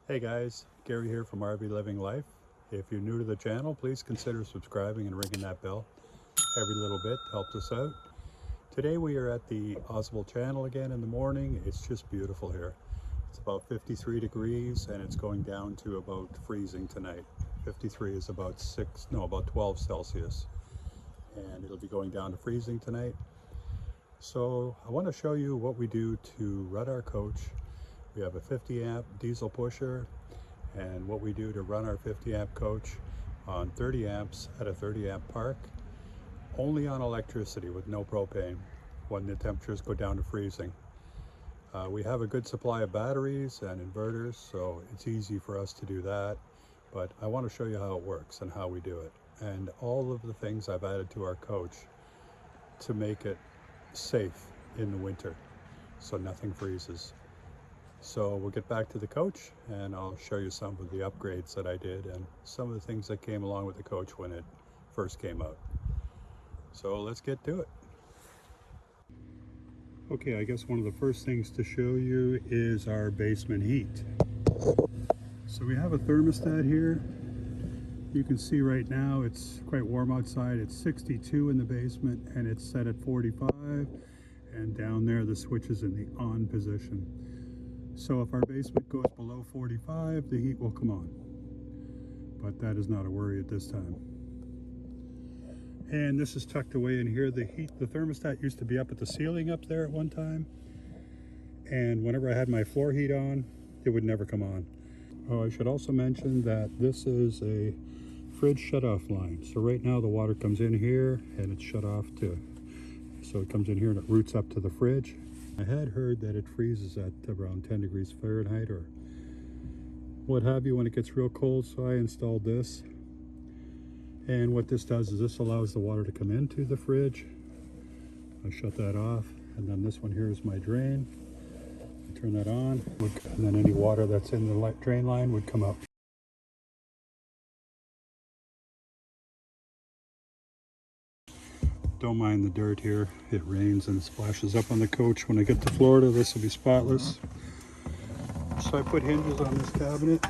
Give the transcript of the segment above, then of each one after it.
Hey guys, Gary here from RV Living Life. If you're new to the channel, please consider subscribing and ringing that bell. Every little bit helps us out. Today we are at the Oswald Channel again in the morning. It's just beautiful here. It's about 53 degrees and it's going down to about freezing tonight. 53 is about 12 Celsius. And it'll be going down to freezing tonight. So I want to show you what we do to run our coach. We have a 50 amp diesel pusher, and what we do to run our 50 amp coach on 30 amps at a 30 amp park, only on electricity with no propane when the temperatures go down to freezing. We have a good supply of batteries and inverters, so it's easy for us to do that, but I want to show you how it works and how we do it, and all of the things I've added to our coach to make it safe in the winter so nothing freezes. So we'll get back to the coach and I'll show you some of the upgrades that I did and some of the things that came along with the coach when it first came out. So let's get to it. Okay, I guess one of the first things to show you is our basement heat. So we have a thermostat here. You can see right now it's quite warm outside. It's 62 in the basement and it's set at 45, and down there the switch is in the on position. So if our basement goes below 45, the heat will come on, but that is not a worry at this time. And this is tucked away in here. The thermostat used to be up at the ceiling up there at one time, and whenever I had my floor heat on, it would never come on. Oh, I should also mention that this is a fridge shut-off line. So right now the water comes in here and it's shut off so it comes in here and it routes up to the fridge. I had heard that it freezes at around 10 degrees Fahrenheit or what have you when it gets real cold, so I installed this. And what this does is this allows the water to come into the fridge. I shut that off, and then this one here is my drain. I turn that on, and then any water that's in the drain line would come out. Don't mind the dirt here. It rains and it splashes up on the coach. When I get to Florida, this will be spotless. So I put hinges on this cabinet.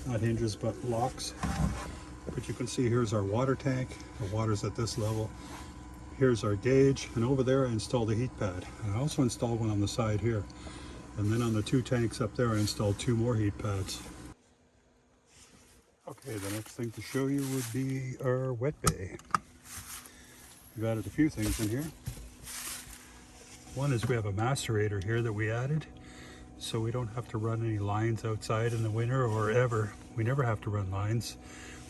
Not hinges, but locks. But you can see here's our water tank. The water's at this level. Here's our gauge. And over there I installed a heat pad. I also installed one on the side here. And then on the two tanks up there I installed two more heat pads. Okay, the next thing to show you would be our wet bay. We've added a few things in here. One is we have a macerator here that we added, so we don't have to run any lines outside in the winter or ever. We never have to run lines.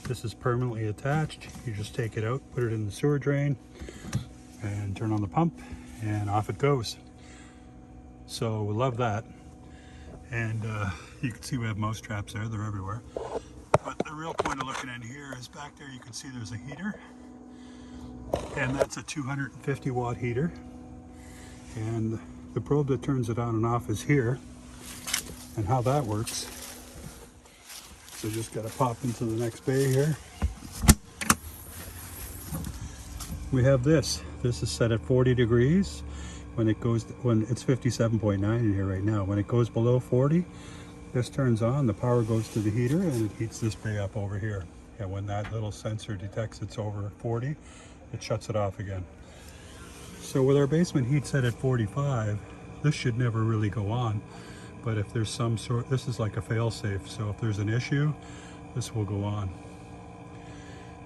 This is permanently attached. You just take it out, put it in the sewer drain, and turn on the pump, and off it goes. So we love that. And you can see we have mouse traps there. They're everywhere. But the real point of looking in here is back there you can see there's a heater. And that's a 250 watt heater, and the probe that turns it on and off is here. And how that works, so just got to pop into the next bay here. We have this is set at 40 degrees. When it's 57.9 in here right now. When it goes below 40, this turns on, the power goes to the heater and it heats this bay up over here. And when that little sensor detects it's over 40, it shuts it off again. So with our basement heat set at 45, this should never really go on. But if there's some sort, this is like a fail-safe. So if there's an issue, this will go on.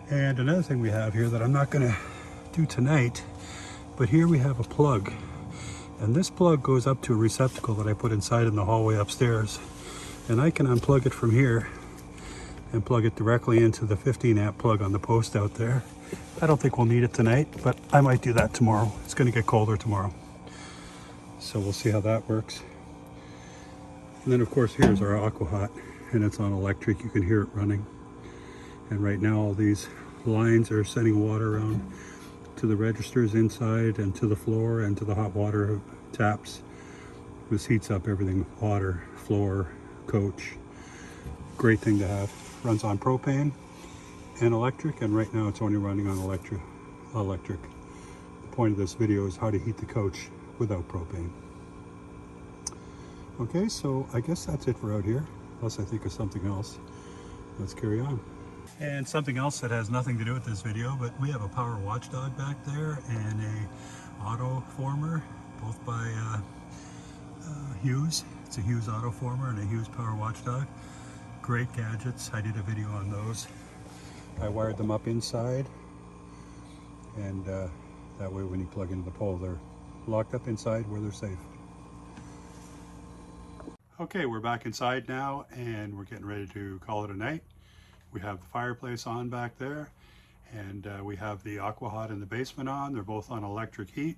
And another thing we have here that I'm not gonna do tonight, but here we have a plug. And this plug goes up to a receptacle that I put inside in the hallway upstairs. And I can unplug it from here and plug it directly into the 15 amp plug on the post out there. I don't think we'll need it tonight, but I might do that tomorrow. It's going to get colder tomorrow. So we'll see how that works. And then of course here's our AquaHot, and it's on electric. You can hear it running. And right now all these lines are sending water around to the registers inside and to the floor and to the hot water taps. This heats up everything, water, floor, coach. Great thing to have. Runs on propane and electric, and right now it's only running on electric. The point of this video is how to heat the coach without propane. Okay, so I guess that's it for out here. unless I think of something else. Let's carry on. And something else that has nothing to do with this video, but we have a power watchdog back there and a auto former, both by Hughes. It's a Hughes auto former and a Hughes power watchdog. Great gadgets. I did a video on those. I wired them up inside, and that way when you plug into the pole, they're locked up inside where they're safe. Okay, we're back inside now and we're getting ready to call it a night. We have the fireplace on back there, and we have the aqua hot in the basement on. They're both on electric heat.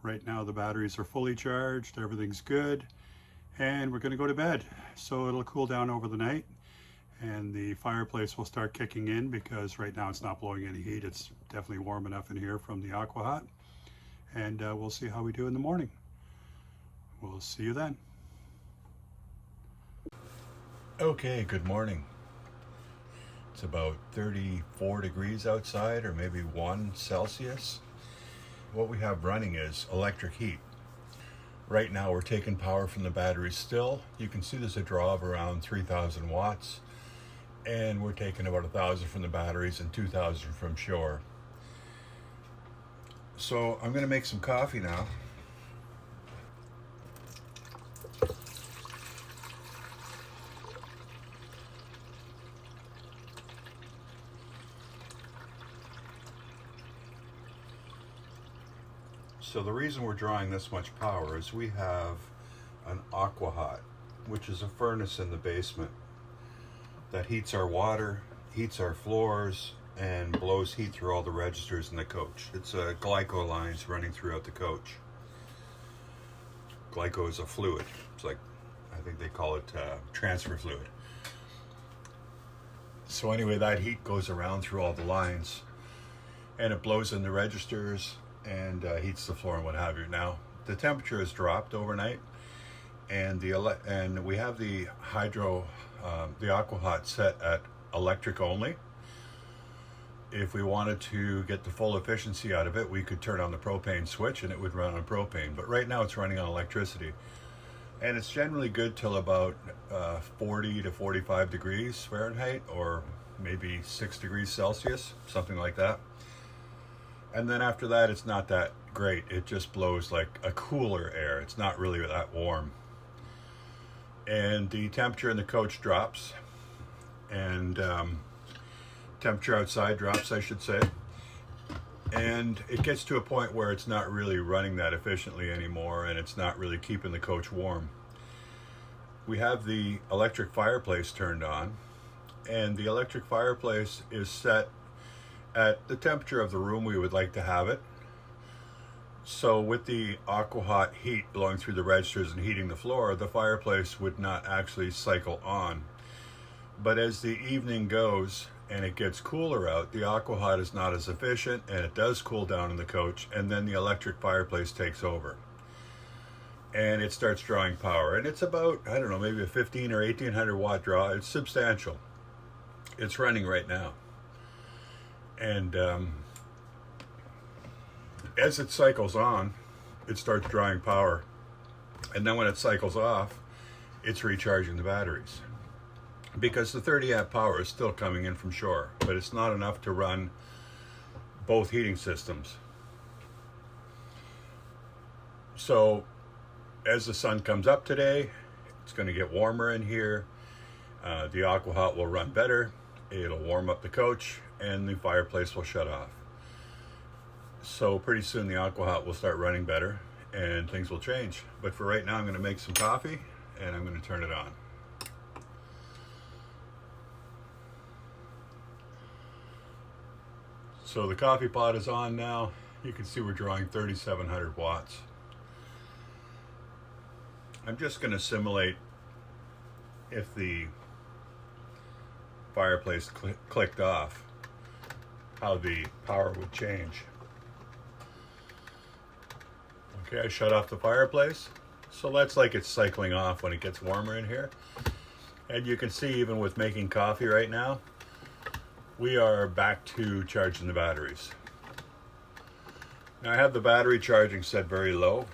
Right now the batteries are fully charged, everything's good, and we're going to go to bed. So it'll cool down over the night and the fireplace will start kicking in, because right now it's not blowing any heat. It's definitely warm enough in here from the aqua hot, and we'll see how we do in the morning. We'll see you then. Okay, good morning. It's about 34 degrees outside, or maybe 1 Celsius. What we have running is electric heat. Right now we're taking power from the batteries still. You can see there's a draw of around 3,000 watts. And we're taking about 1,000 from the batteries and 2,000 from shore. So I'm gonna make some coffee now. So the reason we're drawing this much power is we have an aqua hot, which is a furnace in the basement that heats our water, heats our floors, and blows heat through all the registers in the coach. It's a glyco lines running throughout the coach. Glyco is a fluid. It's like, I think they call it transfer fluid. So anyway, that heat goes around through all the lines and it blows in the registers and heats the floor and what have you. Now, the temperature has dropped overnight, and we have the the aqua hot set at electric only. If we wanted to get the full efficiency out of it, we could turn on the propane switch and it would run on propane. But right now it's running on electricity, and it's generally good till about 40 to 45 degrees Fahrenheit, or maybe 6 degrees Celsius, something like that. And then after that, it's not that great. It just blows like a cooler air. It's not really that warm. And the temperature in the coach drops, and temperature outside drops, I should say. And it gets to a point where it's not really running that efficiently anymore, and it's not really keeping the coach warm. We have the electric fireplace turned on, and the electric fireplace is set at the temperature of the room we would like to have it. So with the aqua hot heat blowing through the registers and heating the floor, the fireplace would not actually cycle on. But as the evening goes and it gets cooler out, the aqua hot is not as efficient, and it does cool down in the coach, and then the electric fireplace takes over. And it starts drawing power. And it's about, I don't know, maybe a 15 or 1800 watt draw. It's substantial. It's running right now. And as it cycles on, it starts drawing power. And then when it cycles off, it's recharging the batteries. Because the 30 amp power is still coming in from shore, but it's not enough to run both heating systems. So as the sun comes up today, it's going to get warmer in here. The aqua hot will run better. It'll warm up the coach, and the fireplace will shut off. So pretty soon the aqua hot will start running better and things will change. But for right now, I'm going to make some coffee and I'm going to turn it on. So the coffee pot is on now. You can see we're drawing 3,700 watts. I'm just going to simulate if the fireplace clicked off, how the power would change. Okay, I shut off the fireplace. So that's like it's cycling off when it gets warmer in here. And you can see, even with making coffee right now, we are back to charging the batteries. Now I have the battery charging set very low,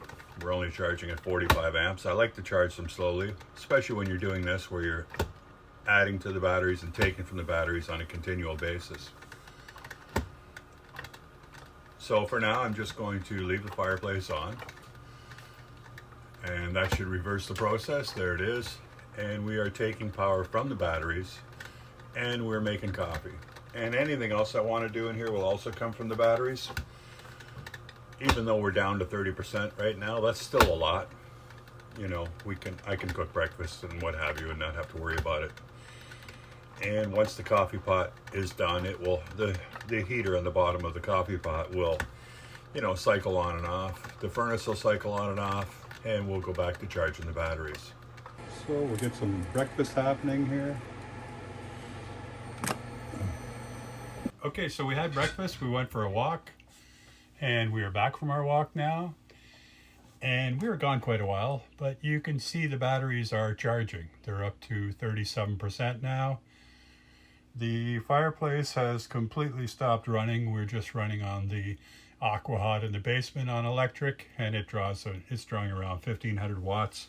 We're only charging at 45 amps. I like to charge them slowly, especially when you're doing this where you're adding to the batteries and taking from the batteries on a continual basis. So for now, I'm just going to leave the fireplace on, and that should reverse the process. There it is. And we are taking power from the batteries, and we're making coffee. And anything else I want to do in here will also come from the batteries. Even though we're down to 30% right now, that's still a lot. You know, I can cook breakfast and what have you and not have to worry about it. And once the coffee pot is done, it will, the heater on the bottom of the coffee pot will, you know, cycle on and off. The furnace will cycle on and off, and we'll go back to charging the batteries. So we'll get some breakfast happening here. Okay, so we had breakfast, we went for a walk, and we are back from our walk now. And we were gone quite a while, but you can see the batteries are charging. They're up to 37% now. The fireplace has completely stopped running. We're just running on the Aqua Hot in the basement on electric, and it's drawing around 1500 watts.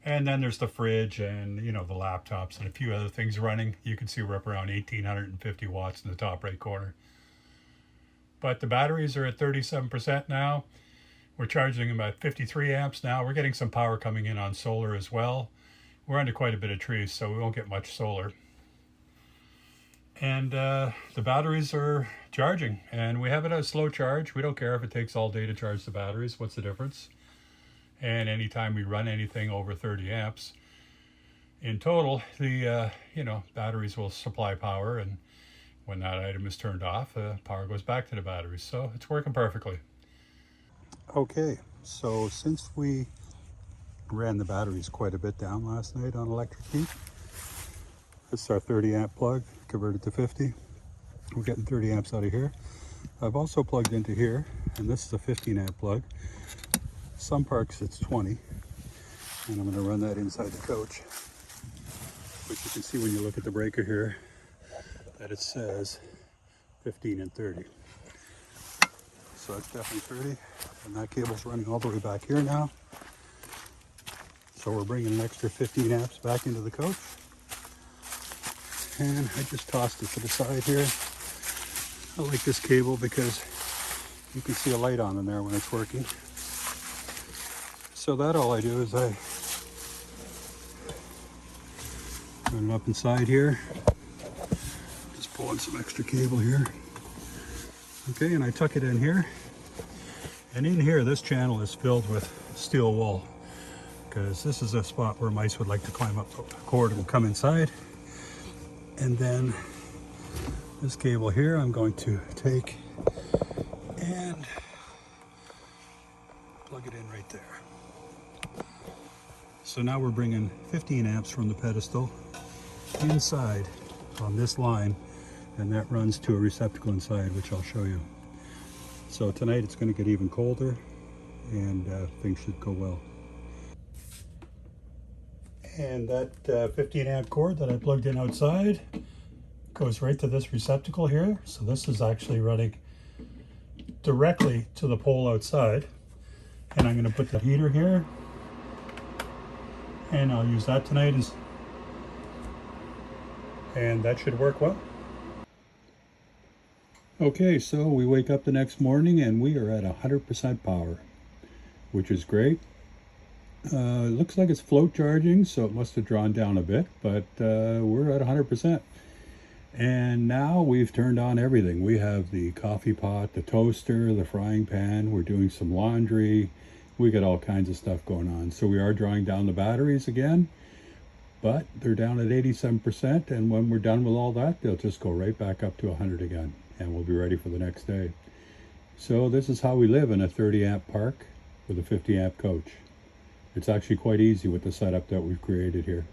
And then there's the fridge and, you know, the laptops and a few other things running. You can see we're up around 1850 watts in the top right corner. But the batteries are at 37% now. We're charging about 53 amps now. We're getting some power coming in on solar as well. We're under quite a bit of trees, so we won't get much solar. And the batteries are charging, and we have it at a slow charge. We don't care if it takes all day to charge the batteries. What's the difference? And anytime we run anything over 30 amps, in total, the batteries will supply power, and when that item is turned off, power goes back to the batteries. So it's working perfectly. Okay, so since we ran the batteries quite a bit down last night on electric heat, this is our 30 amp plug converted to 50. We're getting 30 amps out of here. I've also plugged into here, and this is a 15 amp plug. Some parks it's 20, and I'm going to run that inside the coach. But you can see when you look at the breaker here that it says 15 and 30. So it's definitely 30, and that cable's running all the way back here now. So we're bringing an extra 15 amps back into the coach. And I just tossed it to the side here. I like this cable because you can see a light on in there when it's working. So that all I do is I run it up inside here. Just pull in some extra cable here. Okay, and I tuck it in here. And in here, this channel is filled with steel wool, because this is a spot where mice would like to climb up the cord and come inside. And then this cable here, I'm going to take and plug it in right there. So now we're bringing 15 amps from the pedestal inside on this line, and that runs to a receptacle inside, which I'll show you. So tonight it's going to get even colder, and things should go well. And that 15 amp cord that I plugged in outside goes right to this receptacle here. So this is actually running directly to the pole outside. And I'm going to put the heater here, and I'll use that tonight, and that should work well. Okay, so we wake up the next morning and we are at 100% power, which is great. It looks like it's float charging, so it must have drawn down a bit, but we're at 100%. And now we've turned on everything. We have the coffee pot, the toaster, the frying pan. We're doing some laundry. We got all kinds of stuff going on. So we are drawing down the batteries again, but they're down at 87%. And when we're done with all that, they'll just go right back up to 100 again, and we'll be ready for the next day. So this is how we live in a 30 amp park with a 50 amp coach. It's actually quite easy with the setup that we've created here.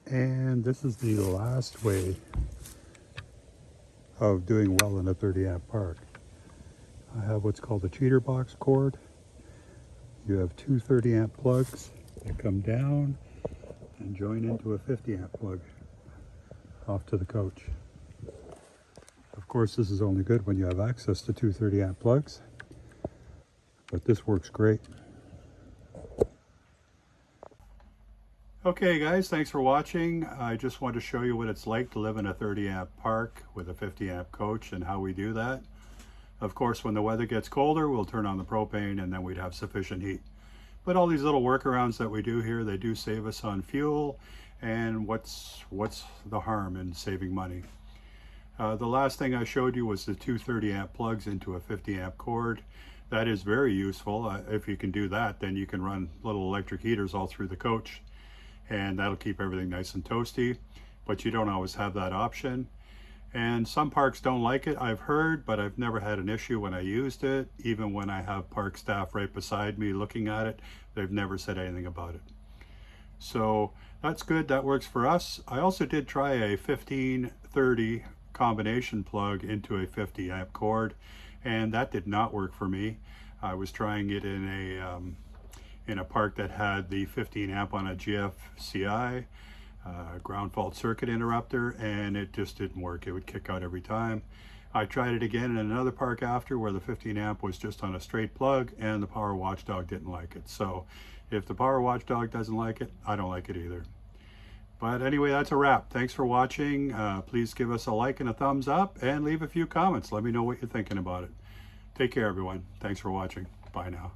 And this is the last way of doing well in a 30 amp park. I have what's called a cheater box cord. You have two 30 amp plugs that come down and join into a 50 amp plug off to the coach. Of course, this is only good when you have access to two 30 amp plugs. but this works great. Okay guys, thanks for watching. I just wanted to show you what it's like to live in a 30 amp park with a 50 amp coach and how we do that. Of course, when the weather gets colder, we'll turn on the propane and then we'd have sufficient heat. But all these little workarounds that we do here, they do save us on fuel, and what's the harm in saving money? The last thing I showed you was the two 30 amp plugs into a 50 amp cord. That is very useful. If you can do that, then you can run little electric heaters all through the coach, and that'll keep everything nice and toasty, but you don't always have that option. And some parks don't like it, I've heard, but I've never had an issue when I used it. Even when I have park staff right beside me looking at it, they've never said anything about it. So that's good, that works for us. I also did try a 15-30 combination plug into a 50 amp cord, and that did not work for me. I was trying it in a park that had the 15 amp on a GFCI, ground fault circuit interrupter, and it just didn't work. It would kick out every time. I tried it again in another park after where the 15 amp was just on a straight plug, and the power watchdog didn't like it. So if the power watchdog doesn't like it, I don't like it either. But anyway, that's a wrap. Thanks for watching. Please give us a like and a thumbs up, and leave a few comments. Let me know what you're thinking about it. Take care, everyone. Thanks for watching. Bye now.